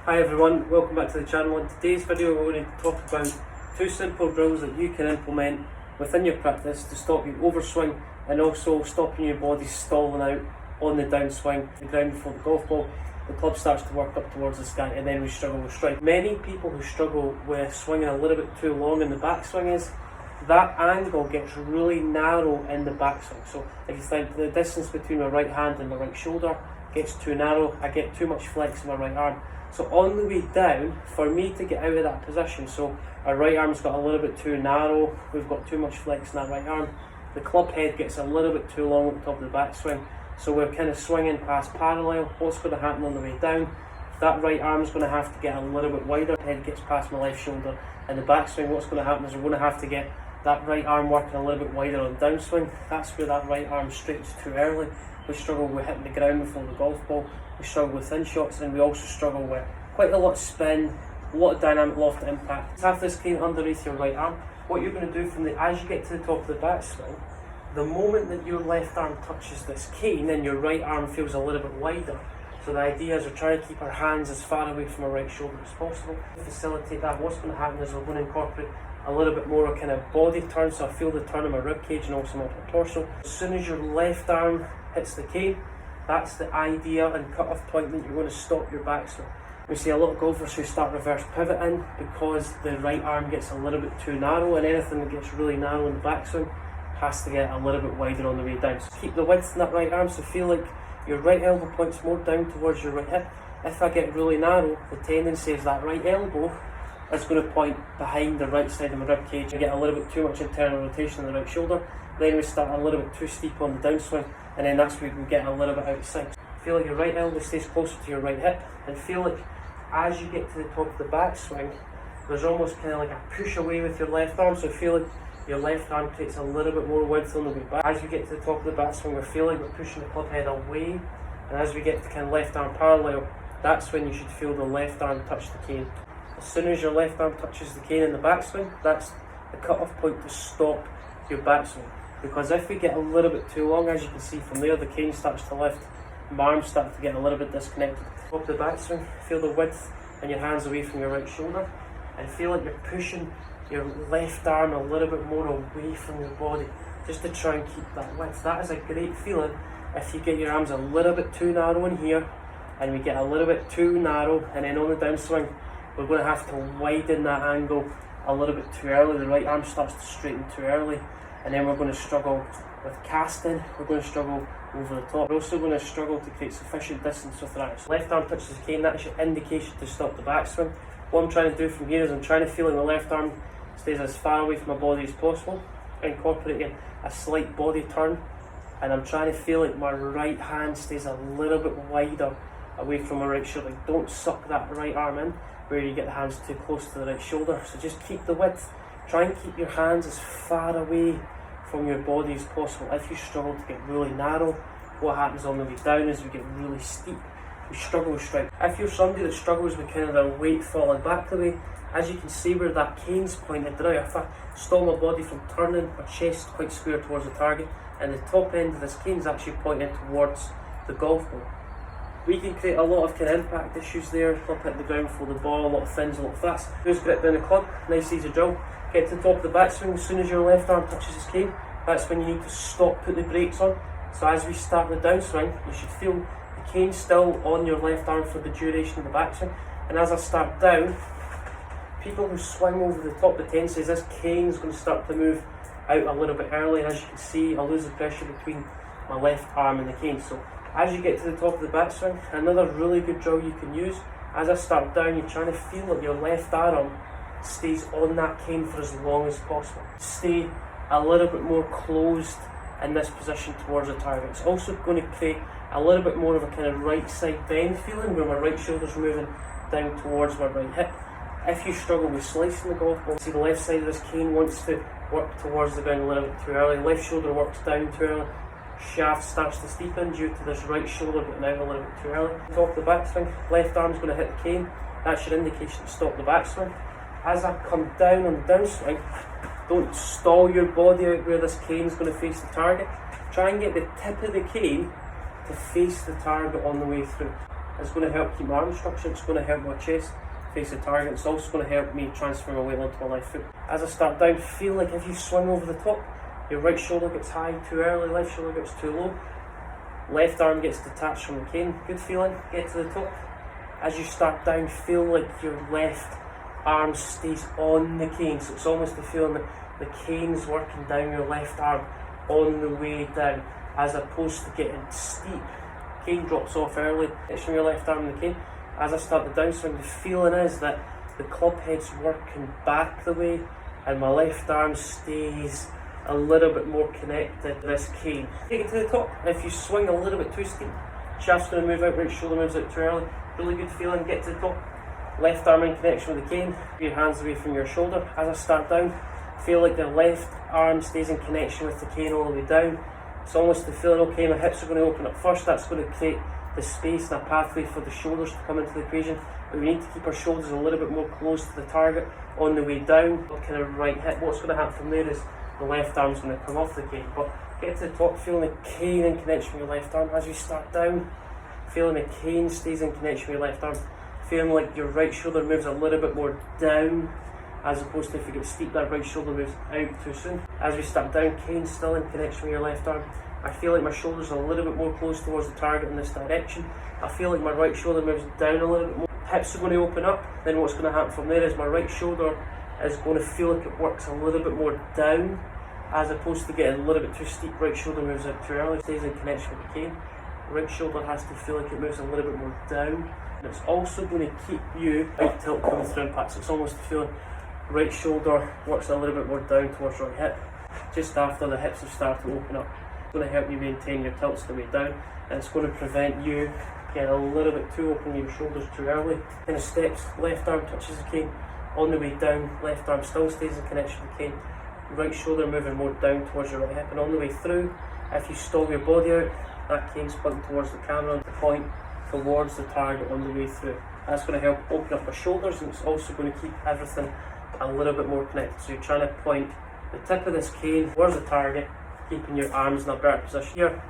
Hi everyone, welcome back to the channel. In today's video we're going to talk about two simple drills that you can implement within your practice to stop you overswing and also stopping your body stalling out on the downswing, the ground before the golf ball. The club starts to work up towards the sky and then we struggle with strike. Many people who struggle with swinging a little bit too long in the backswing is that angle gets really narrow in the backswing. So if you think the distance between my right hand and my right shoulder gets too narrow, I get too much flex in my right arm. So on the way down, for me to get out of that position, so our right arm's got a little bit too narrow, we've got too much flex in that right arm, the club head gets a little bit too long at the top of the backswing, so we're kind of swinging past parallel. What's going to happen on the way down? That right arm's going to have to get a little bit wider, head gets past my left shoulder, and the backswing, what's going to happen is we're going to have to get that right arm working a little bit wider on downswing. That's where that right arm straightens too early. We struggle with hitting the ground before the golf ball, we struggle with thin shots, and we also struggle with quite a lot of spin, a lot of dynamic loft impact. Have this cane underneath your right arm. What you're going to do as you get to the top of the backswing, the moment that your left arm touches this cane, then your right arm feels a little bit wider. So the idea is we're trying to keep our hands as far away from our right shoulder as possible. To facilitate that, what's going to happen is we're going to incorporate a little bit more of kind of body turn, so I feel the turn in my rib cage and also my torso. As soon as your left arm hits the cane, that's the idea and cut-off point that you're going to stop your backswing. We see a lot of golfers who start reverse pivoting because the right arm gets a little bit too narrow, and anything that gets really narrow in the backswing has to get a little bit wider on the way down. So keep the width in that right arm, so feel like your right elbow points more down towards your right hip. If I get really narrow, the tendency is that right elbow is going to point behind the right side of my rib cage. I get a little bit too much internal rotation on the right shoulder, then we start a little bit too steep on the downswing, and then that's where we get a little bit outside. Feel like your right elbow stays closer to your right hip, and feel like as you get to the top of the backswing, there's almost kind of like a push away with your left arm, so feel like your left arm creates a little bit more width on the way back. As you get to the top of the backswing, we feel like we're pushing the club head away, and as we get to kind of left arm parallel, that's when you should feel the left arm touch the cane. As soon as your left arm touches the cane in the backswing, that's the cut-off point to stop your backswing. Because if we get a little bit too long, as you can see from there, the cane starts to lift, my arms start to get a little bit disconnected. Top of the backswing, feel the width and your hands away from your right shoulder, and feel like you're pushing your left arm a little bit more away from your body, just to try and keep that width. That is a great feeling if you get your arms a little bit too narrow in here, and we get a little bit too narrow, and then on the downswing, we're going to have to widen that angle a little bit too early. The right arm starts to straighten too early, and then we're going to struggle with casting, we're going to struggle over the top. We're also going to struggle to create sufficient distance with that. So left arm touches the cane, that's your indication to stop the backswing. What I'm trying to do from here is I'm trying to feel like my left arm stays as far away from my body as possible, incorporating a slight body turn, and I'm trying to feel like my right hand stays a little bit wider away from my right shoulder. Don't suck that right arm in where you get the hands too close to the right shoulder. So just keep the width. Try and keep your hands as far away from your body as possible. If you struggle to get really narrow, what happens on the way down is we get really steep. We struggle with strike. If you're somebody that struggles with kind of their weight falling back the way, as you can see where that cane's pointed now, if I stall my body from turning, my chest quite square towards the target, and the top end of this cane is actually pointing towards the golf ball. We can create a lot of kind of impact issues there, club hit the ground before the ball, a lot of thins, a lot of flats. Loose grip down the club, nice easy drill. Get to the top of the backswing, as soon as your left arm touches his cane, that's when you need to stop, put the brakes on. So as we start the downswing, you should feel the cane still on your left arm for the duration of the backswing. And as I start down, people who swing over the top, the tendency is this cane is going to start to move out a little bit early. As you can see, I lose the pressure between my left arm and the cane. So as you get to the top of the backswing, another really good drill you can use, as I start down, you're trying to feel like your left arm stays on that cane for as long as possible. Stay a little bit more closed in this position towards the target. It's also going to create a little bit more of a kind of right side bend feeling where my right shoulder's moving down towards my right hip. If you struggle with slicing the golf ball, see the left side of this cane wants to work towards the ground a little bit too early, left shoulder works down too early, shaft starts to steepen due to this right shoulder getting out a little bit too early. Top of the backswing, left arm's going to hit the cane, that's your indication to stop the backswing. As I come down on the downswing, don't stall your body out where this cane is going to face the target. Try and get the tip of the cane to face the target on the way through. It's going to help keep my arm structure, it's going to help my chest face the target, it's also going to help me transfer my weight onto my left foot. As I start down, feel like if you swing over the top, your right shoulder gets high too early, left shoulder gets too low, left arm gets detached from the cane. Good feeling, get to the top. As you start down, feel like your left arm stays on the cane, so it's almost the feeling that the cane's working down your left arm on the way down, as opposed to getting steep. Cane drops off early, it's from your left arm in the cane. As I start the downswing, the feeling is that the club head's working back the way and my left arm stays a little bit more connected to this cane. Take it to the top. If you swing a little bit too steep, shaft's going to move out, right shoulder moves out too early. Really good feeling, get to the top. Left arm in connection with the cane, your hands away from your shoulder. As I start down, feel like the left arm stays in connection with the cane all the way down. It's almost the feeling, okay, my hips are going to open up first, that's going to create the space and a pathway for the shoulders to come into the equation. But we need to keep our shoulders a little bit more close to the target on the way down. Kind of right hip, what's going to happen from there is the left arm's going to come off the cane. But get to the top, feeling the cane in connection with your left arm. As you start down, feeling the cane stays in connection with your left arm. Feeling like your right shoulder moves a little bit more down, as opposed to if you get steep, that right shoulder moves out too soon. As we start down, cane still in connection with your left arm. I feel like my shoulders are a little bit more close towards the target in this direction. I feel like my right shoulder moves down a little bit more. Hips are going to open up, then what's going to happen from there is my right shoulder is going to feel like it works a little bit more down, as opposed to getting a little bit too steep. Right shoulder moves out too early, stays in connection with the cane. Right shoulder has to feel like it moves a little bit more down. And it's also going to keep you out tilt coming through impacts. It's almost feeling right shoulder works a little bit more down towards right hip, just after the hips have started to open up. It's going to help you maintain your tilts the way down, and it's going to prevent you getting a little bit too open in your shoulders too early. In the steps, left arm touches the cane, on the way down, left arm still stays in connection with the cane, right shoulder moving more down towards your right hip, and on the way through, if you stall your body out, that cane's pointing towards the camera, the point towards the target on the way through. That's going to help open up my shoulders, and it's also going to keep everything a little bit more connected. So you're trying to point the tip of this cane towards the target, keeping your arms in a better position. Here,